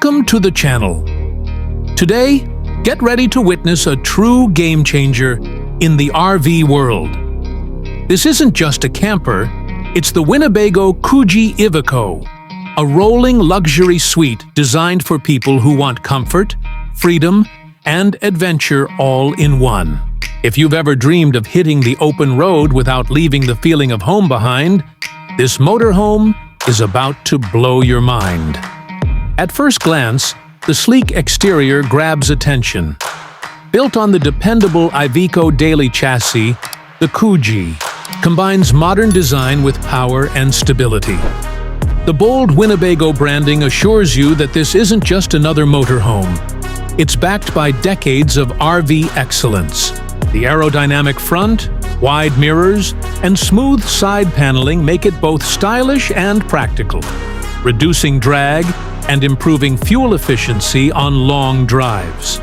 Welcome to the channel. Today, get ready to witness a true game changer in the RV world. This isn't just a camper, it's the Winnebago Coogee Iveco, a rolling luxury suite designed for people who want comfort, freedom, and adventure all in one. If you've ever dreamed of hitting the open road without leaving the feeling of home behind, this motorhome is about to blow your mind. At first glance, the sleek exterior grabs attention. Built on the dependable Iveco daily chassis, the Coogee combines modern design with power and stability. The bold Winnebago branding assures you that this isn't just another motorhome. It's backed by decades of RV excellence. The aerodynamic front, wide mirrors, and smooth side paneling make it both stylish and practical, reducing drag and improving fuel efficiency on long drives.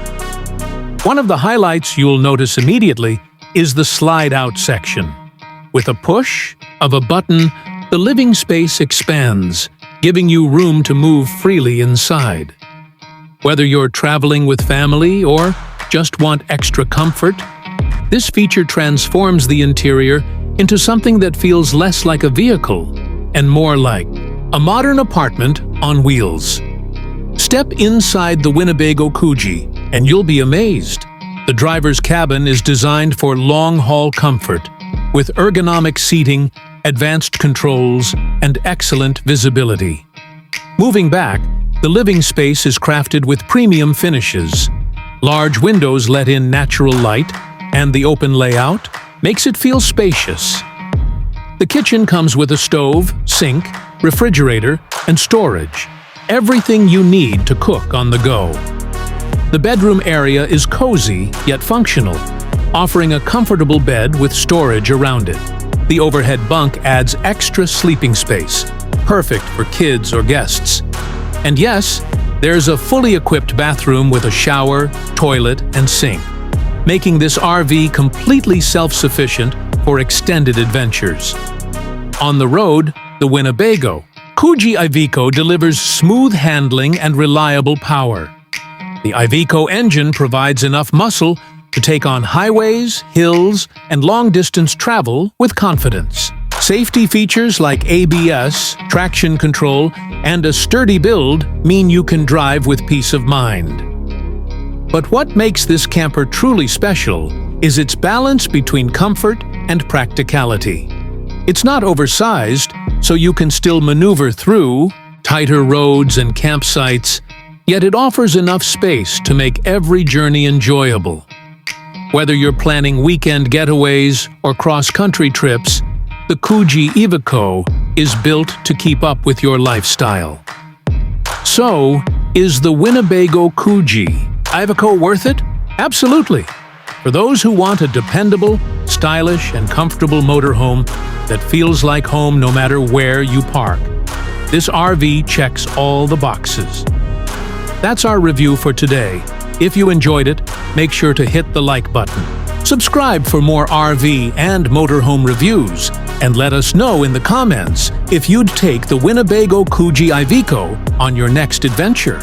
One of the highlights you'll notice immediately is the slide-out section. With a push of a button, the living space expands, giving you room to move freely inside. Whether you're traveling with family or just want extra comfort, this feature transforms the interior into something that feels less like a vehicle and more like a modern apartment on wheels. Step inside the Winnebago Coogee and you'll be amazed. The driver's cabin is designed for long-haul comfort, with ergonomic seating, advanced controls, and excellent visibility. Moving back, the living space is crafted with premium finishes. Large windows let in natural light, and the open layout makes it feel spacious. The kitchen comes with a stove, sink, refrigerator, and storage. Everything you need to cook on the go. The bedroom area is cozy yet functional, offering a comfortable bed with storage around it. The overhead bunk adds extra sleeping space, perfect for kids or guests. And yes, there's a fully equipped bathroom with a shower, toilet, and sink, making this RV completely self-sufficient for extended adventures. On the road, the Winnebago Coogee Iveco delivers smooth handling and reliable power. The Iveco engine provides enough muscle to take on highways, hills, and long-distance travel with confidence. Safety features like ABS, traction control, and a sturdy build mean you can drive with peace of mind. But what makes this camper truly special is its balance between comfort and practicality. It's not oversized, so you can still maneuver through tighter roads and campsites, yet it offers enough space to make every journey enjoyable. Whether you're planning weekend getaways or cross-country trips, the Coogee Iveco is built to keep up with your lifestyle. So, is the Winnebago Coogee Iveco worth it? Absolutely! For those who want a dependable, stylish, and comfortable motorhome that feels like home no matter where you park, this RV checks all the boxes. That's our review for today. If you enjoyed it, make sure to hit the like button. Subscribe for more RV and motorhome reviews, and let us know in the comments if you'd take the Winnebago Coogee Iveco on your next adventure.